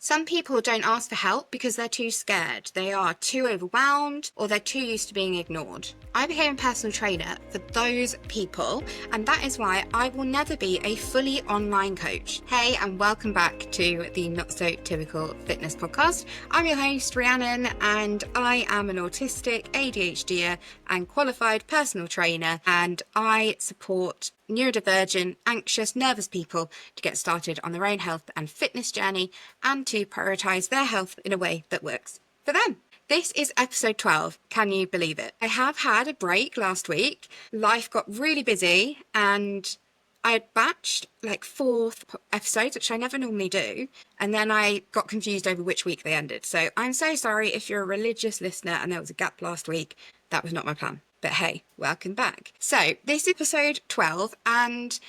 Some people don't ask for help because they're too scared, they are too overwhelmed, or they're too used to being ignored. I became a personal trainer for those people, and that is why I will never be a fully online coach. Hey, and welcome back to the Not So Typical Fitness Podcast. I'm your host, Rhiannon, and I am an autistic, ADHDer, and qualified personal trainer, and I support neurodivergent, anxious, nervous people to get started on their own health and fitness journey and to prioritise their health in a way that works for them. This is episode 12. Can you believe it? I have had a break last week. Life got really busy and I had batched like 4 episodes, which I never normally do. And then I got confused over which week they ended. So I'm so sorry if you're a religious listener and there was a gap last week. That was not my plan. But hey, welcome back. So this is episode 12, and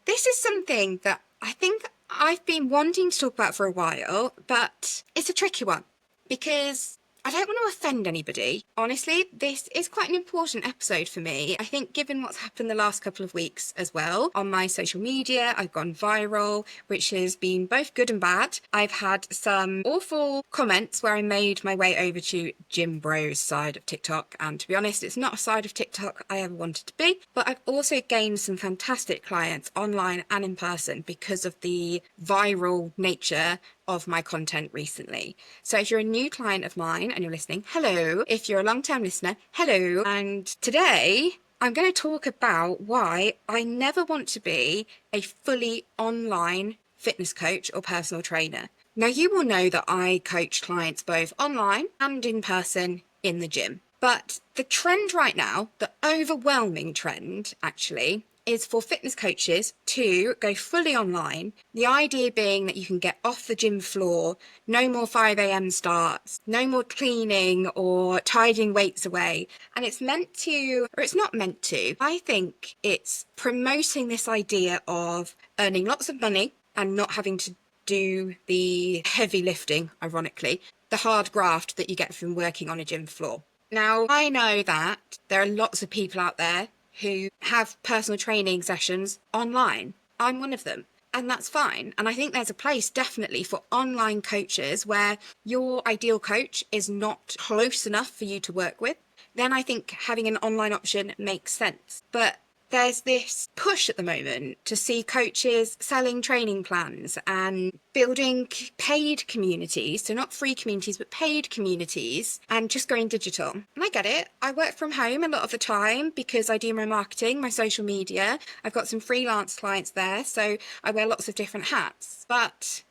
this is something that I think I've been wanting to talk about for a while, but it's a tricky one because I don't want to offend anybody. Honestly, this is quite an important episode for me. I think given what's happened the last couple of weeks as well on my social media, I've gone viral, which has been both good and bad. I've had some awful comments where I made my way over to Gym Bros side of TikTok. And to be honest, it's not a side of TikTok I ever wanted to be. But I've also gained some fantastic clients online and in person because of the viral nature of my content recently. So if you're a new client of mine and you're listening, hello. If you're a long-term listener, hello. And today I'm going to talk about why I never want to be a fully online fitness coach or personal trainer. Now, you will know that I coach clients both online and in person in the gym. But the trend right now, the overwhelming trend actually, is for fitness coaches to go fully online. The idea being that you can get off the gym floor, no more 5 a.m. starts, no more cleaning or tidying weights away. And it's meant to, or it's not meant to, I think it's promoting this idea of earning lots of money and not having to do the heavy lifting, ironically, the hard graft that you get from working on a gym floor. Now, I know that there are lots of people out there who have personal training sessions online. I'm one of them, and that's fine. And I think there's a place definitely for online coaches where your ideal coach is not close enough for you to work with. Then I think having an online option makes sense. But there's this push at the moment to see coaches selling training plans and building paid communities, so not free communities, but paid communities, and just going digital. And I get it. I work from home a lot of the time because I do my marketing, my social media. I've got some freelance clients there, so I wear lots of different hats. But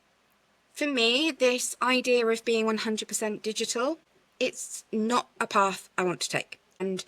for me, this idea of being 100% digital, it's not a path I want to take. And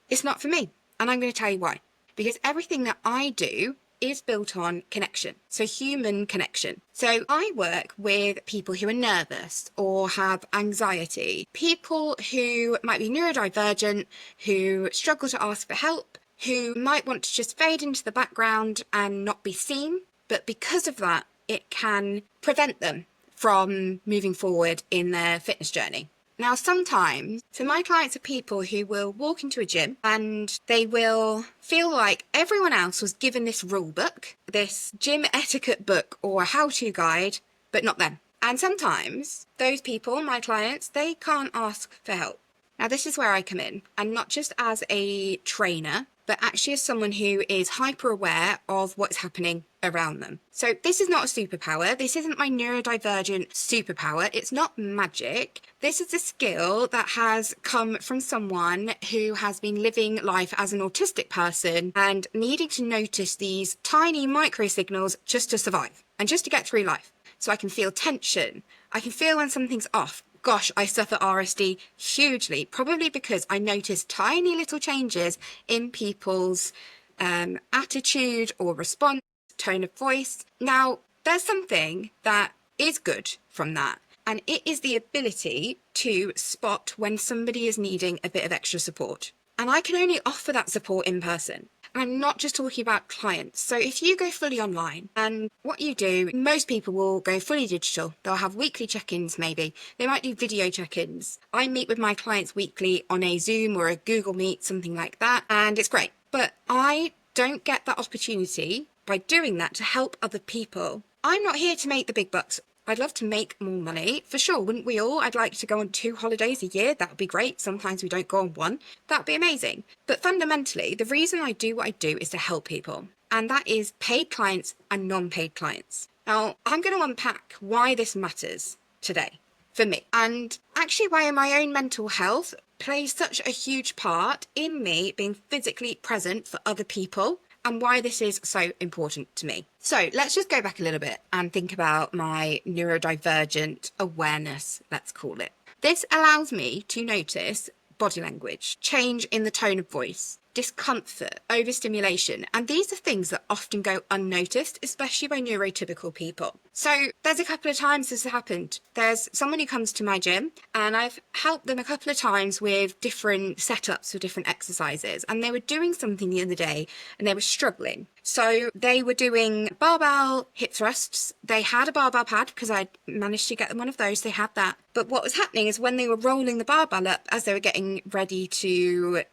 it's not for me. And I'm going to tell you why. Because everything that I do is built on connection. So human connection. So I work with people who are nervous or have anxiety, people who might be neurodivergent, who struggle to ask for help, who might want to just fade into the background and not be seen. But because of that, it can prevent them from moving forward in their fitness journey. Now, sometimes, so my clients are people who will walk into a gym and they will feel like everyone else was given this rule book, this gym etiquette book or a how-to guide, but not them. And sometimes those people, my clients, they can't ask for help. Now, this is where I come in, and not just as a trainer, but actually as someone who is hyper aware of what's happening around them. So this is not a superpower. This isn't my neurodivergent superpower. It's not magic. This is a skill that has come from someone who has been living life as an autistic person and needing to notice these tiny micro signals just to survive and just to get through life. So I can feel tension. I can feel when something's off. Gosh, I suffer RSD hugely, probably because I notice tiny little changes in people's attitude or response, tone of voice. Now, there's something that is good from that, and it is the ability to spot when somebody is needing a bit of extra support. And I can only offer that support in person. And I'm not just talking about clients. So if you go fully online, and what you do, most people will go fully digital. They'll have weekly check-ins maybe. They might do video check-ins. I meet with my clients weekly on a Zoom or a Google Meet, something like that. And it's great. But I don't get that opportunity by doing that to help other people. I'm not here to make the big bucks. I'd love to make more money, for sure, wouldn't we all? I'd like to go on 2 holidays a year. That would be great. Sometimes we don't go on one. That would be amazing. But fundamentally, the reason I do what I do is to help people. And that is paid clients and non-paid clients. Now, I'm going to unpack why this matters today for me, and actually why my own mental health plays such a huge part in me being physically present for other people, and why this is so important to me. So let's just go back a little bit and think about my neurodivergent awareness, let's call it. This allows me to notice body language, change in the tone of voice, discomfort, overstimulation, and these are things that often go unnoticed, especially by neurotypical people. So there's a couple of times this has happened. There's someone who comes to my gym and I've helped them a couple of times with different setups for different exercises, and they were doing something the other day and they were struggling. So they were doing barbell hip thrusts. They had a barbell pad because I managed to get them one of those. They had that. But what was happening is when they were rolling the barbell up as they were getting ready to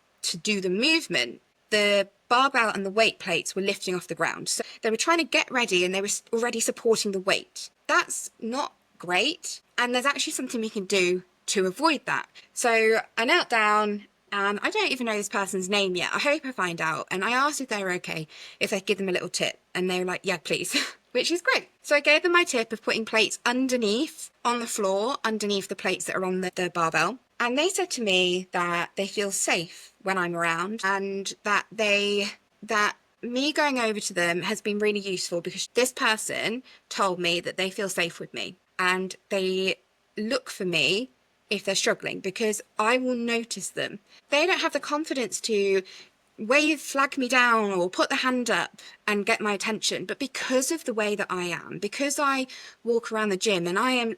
do the movement, the barbell and the weight plates were lifting off the ground. So they were trying to get ready and they were already supporting the weight. That's not great. And there's actually something we can do to avoid that. So I knelt down, and I don't even know this person's name yet. I hope I find out. And I asked if they were okay, if I could give them a little tip. And they were like, yeah, please, which is great. So I gave them my tip of putting plates underneath on the floor, underneath the plates that are on the barbell. And they said to me that they feel safe when I'm around, and that me going over to them has been really useful because this person told me that they feel safe with me and they look for me if they're struggling because I will notice them. They don't have the confidence to flag me down or put the hand up and get my attention, but because of the way that I am, because I walk around the gym and I am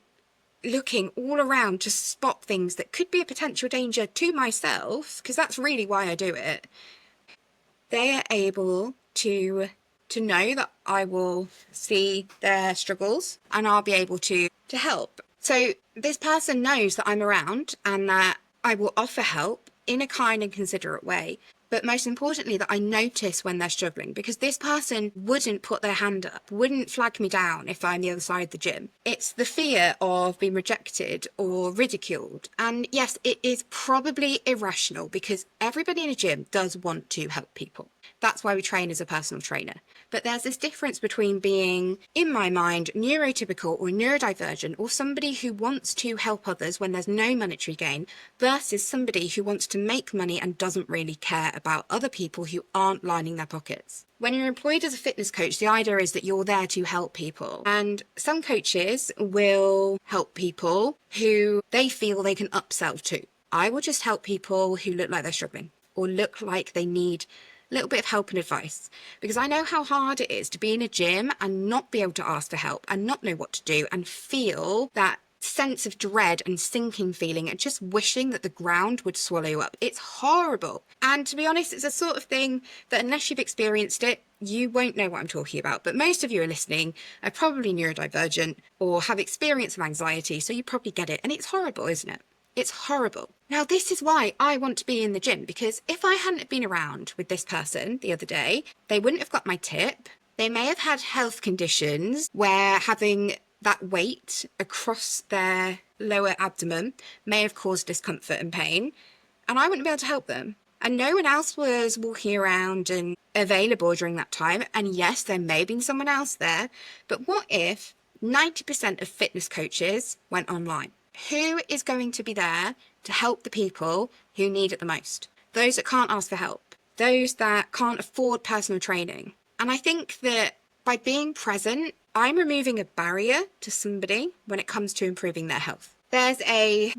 looking all around to spot things that could be a potential danger to myself, because that's really why I do it, they are able to know that I will see their struggles and I'll be able to help. So this person knows that I'm around and that I will offer help in a kind and considerate way. But most importantly, that I notice when they're struggling, because this person wouldn't put their hand up, wouldn't flag me down if I'm the other side of the gym. It's the fear of being rejected or ridiculed. And yes, it is probably irrational because everybody in a gym does want to help people. That's why we train as a personal trainer. But there's this difference between being, in my mind, neurotypical or neurodivergent, or somebody who wants to help others when there's no monetary gain, versus somebody who wants to make money and doesn't really care about other people who aren't lining their pockets. When you're employed as a fitness coach, the idea is that you're there to help people. And some coaches will help people who they feel they can upsell to. I will just help people who look like they're struggling or look like they need a little bit of help and advice, because I know how hard it is to be in a gym and not be able to ask for help and not know what to do and feel that sense of dread and sinking feeling and just wishing that the ground would swallow you up. It's horrible. And to be honest, it's a sort of thing that unless you've experienced it, you won't know what I'm talking about. But most of you are listening are probably neurodivergent or have experience of anxiety, so you probably get it. And it's horrible, isn't it? It's horrible. Now, this is why I want to be in the gym, because if I hadn't been around with this person the other day, they wouldn't have got my tip. They may have had health conditions where having that weight across their lower abdomen may have caused discomfort and pain, and I wouldn't be able to help them. And no one else was walking around and available during that time. And yes, there may have been someone else there, but what if 90% of fitness coaches went online? Who is going to be there to help the people who need it the most? Those that can't ask for help, those that can't afford personal training. And I think that by being present, I'm removing a barrier to somebody when it comes to improving their health. There's a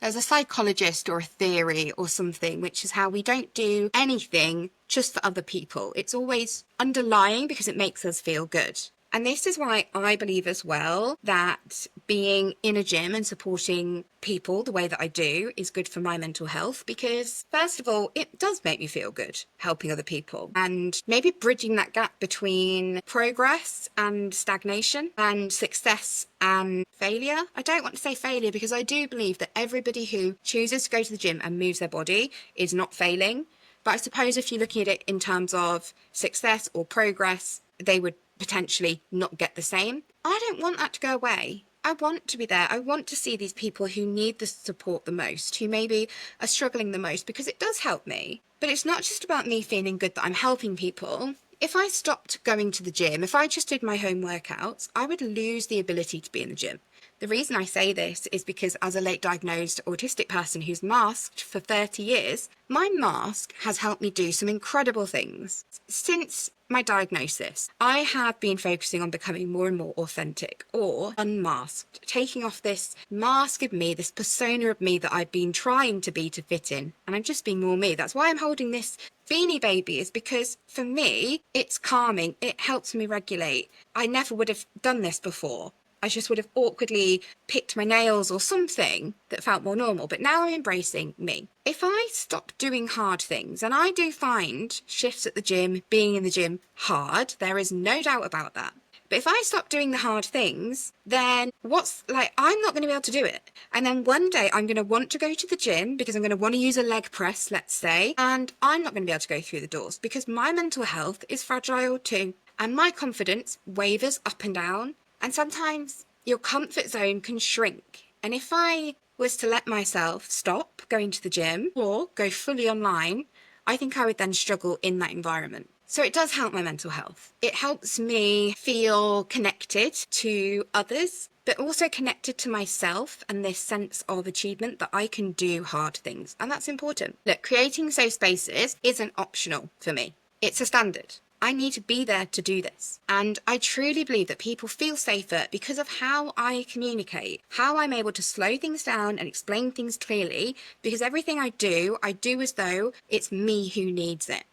psychologist or a theory or something, which is how we don't do anything just for other people. It's always underlying because it makes us feel good. And this is why I believe as well that being in a gym and supporting people the way that I do is good for my mental health, because first of all, it does make me feel good helping other people and maybe bridging that gap between progress and stagnation and success and failure. I don't want to say failure because I do believe that everybody who chooses to go to the gym and moves their body is not failing. But I suppose if you're looking at it in terms of success or progress, they would potentially not get the same. I don't want that to go away. I want to be there. I want to see these people who need the support the most, who maybe are struggling the most, because it does help me. But it's not just about me feeling good that I'm helping people. If I stopped going to the gym, if I just did my home workouts, I would lose the ability to be in the gym. The reason I say this is because as a late diagnosed autistic person who's masked for 30 years, my mask has helped me do some incredible things. Since my diagnosis, I have been focusing on becoming more and more authentic or unmasked, taking off this mask of me, this persona of me that I've been trying to be to fit in. And I'm just being more me. That's why I'm holding this beanie baby, is because for me, it's calming. It helps me regulate. I never would have done this before. I just would have awkwardly picked my nails or something that felt more normal. But now I'm embracing me. If I stop doing hard things, and I do find shifts at the gym, being in the gym hard, there is no doubt about that. But if I stop doing the hard things, then I'm not going to be able to do it. And then one day I'm going to want to go to the gym because I'm going to want to use a leg press, let's say, and I'm not going to be able to go through the doors because my mental health is fragile too. And my confidence wavers up and down. And sometimes your comfort zone can shrink. And if I was to let myself stop going to the gym or go fully online, I think I would then struggle in that environment. So it does help my mental health. It helps me feel connected to others, but also connected to myself and this sense of achievement that I can do hard things. And that's important. Look, creating safe spaces isn't optional for me. It's a standard. I need to be there to do this. And I truly believe that people feel safer because of how I communicate, how I'm able to slow things down and explain things clearly, because everything I do as though it's me who needs it.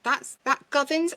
That governs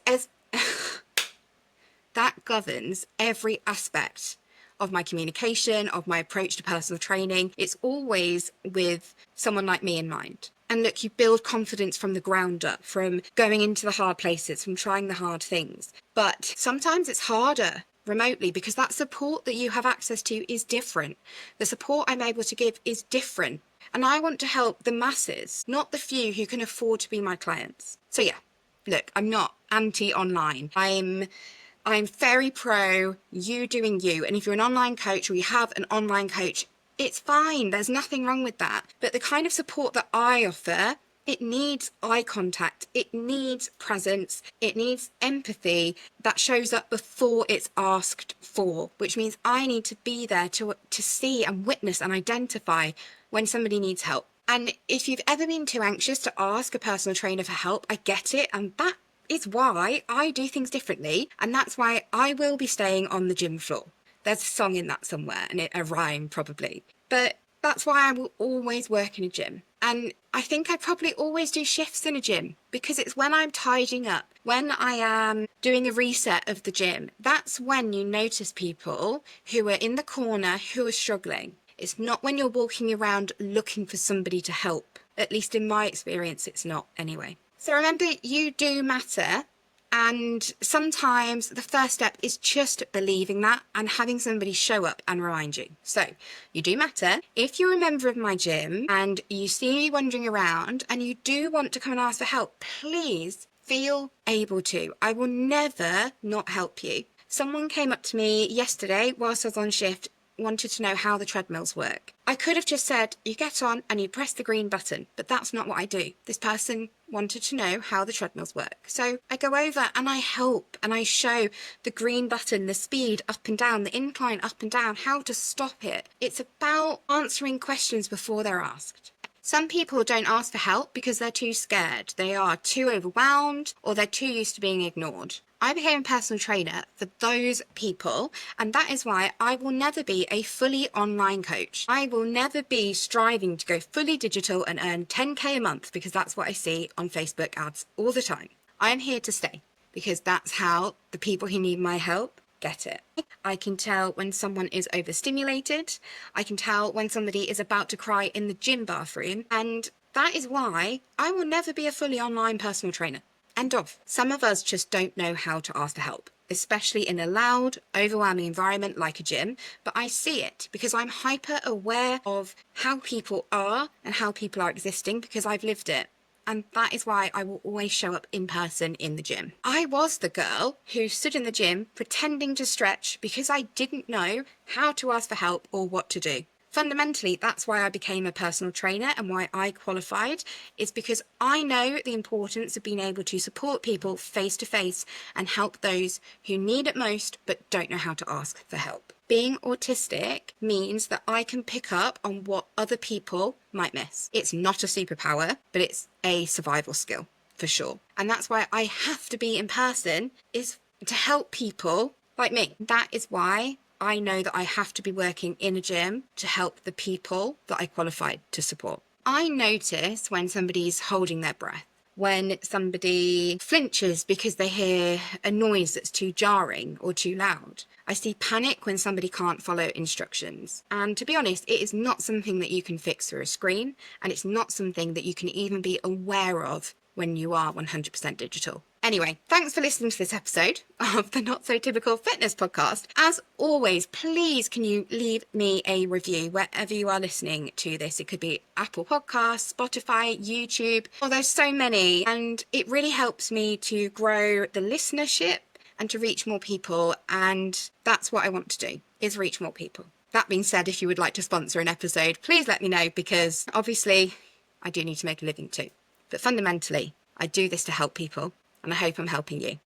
every aspect of my communication, of my approach to personal training. It's always with someone like me in mind. And look, you build confidence from the ground up, from going into the hard places, from trying the hard things. But sometimes it's harder remotely because that support that you have access to is different. The support I'm able to give is different. And I want to help the masses, not the few who can afford to be my clients. So yeah, look, I'm not anti-online. I'm very pro you doing you. And if you're an online coach or you have an online coach, it's fine. There's nothing wrong with that. But the kind of support that I offer, it needs eye contact. It needs presence. It needs empathy that shows up before it's asked for, which means I need to be there to see and witness and identify when somebody needs help. And if you've ever been too anxious to ask a personal trainer for help, I get it. And that is why I do things differently. And that's why I will be staying on the gym floor. There's a song in that somewhere, and a rhyme probably. But that's why I will always work in a gym. And I think I probably always do shifts in a gym because it's when I'm tidying up, when I am doing a reset of the gym, that's when you notice people who are in the corner who are struggling. It's not when you're walking around looking for somebody to help. At least in my experience, it's not anyway. So remember, you do matter. And sometimes the first step is just believing that and having somebody show up and remind you. So you do matter. If you're a member of my gym and you see me wandering around and you do want to come and ask for help, please feel able to. I will never not help you. Someone came up to me yesterday whilst I was on shift, wanted to know how the treadmills work. I could have just said, you get on and you press the green button, but that's not what I do. This person wanted to know how the treadmills work. So I go over and I help and I show the green button, the speed up and down, the incline up and down, how to stop it. It's about answering questions before they're asked. Some people don't ask for help because they're too scared. They are too overwhelmed or they're too used to being ignored. I became a personal trainer for those people, and that is why I will never be a fully online coach. I will never be striving to go fully digital and earn 10k a month because that's what I see on Facebook ads all the time. I am here to stay because that's how the people who need my help get it. I can tell when someone is overstimulated. I can tell when somebody is about to cry in the gym bathroom, and that is why I will never be a fully online personal trainer. End of. Some of us just don't know how to ask for help, especially in a loud, overwhelming environment like a gym, but I see it because I'm hyper aware of how people are and how people are existing because I've lived it. And that is why I will always show up in person in the gym. I was the girl who stood in the gym pretending to stretch because I didn't know how to ask for help or what to do. Fundamentally, that's why I became a personal trainer and why I qualified, is because I know the importance of being able to support people face to face and help those who need it most but don't know how to ask for help. Being autistic means that I can pick up on what other people might miss. It's not a superpower, but it's a survival skill for sure. And that's why I have to be in person, is to help people like me. That is why I know that I have to be working in a gym to help the people that I qualified to support. I notice when somebody's holding their breath, when somebody flinches because they hear a noise that's too jarring or too loud. I see panic when somebody can't follow instructions. And to be honest, it is not something that you can fix through a screen, and it's not something that you can even be aware of when you are 100% digital. Anyway, thanks for listening to this episode of the Not So Typical Fitness Podcast. As always, please can you leave me a review wherever you are listening to this. It could be Apple Podcasts, Spotify, YouTube. Oh, there's so many. And it really helps me to grow the listenership and to reach more people. And that's what I want to do, is reach more people. That being said, if you would like to sponsor an episode, please let me know, because obviously I do need to make a living too. But fundamentally, I do this to help people, and I hope I'm helping you.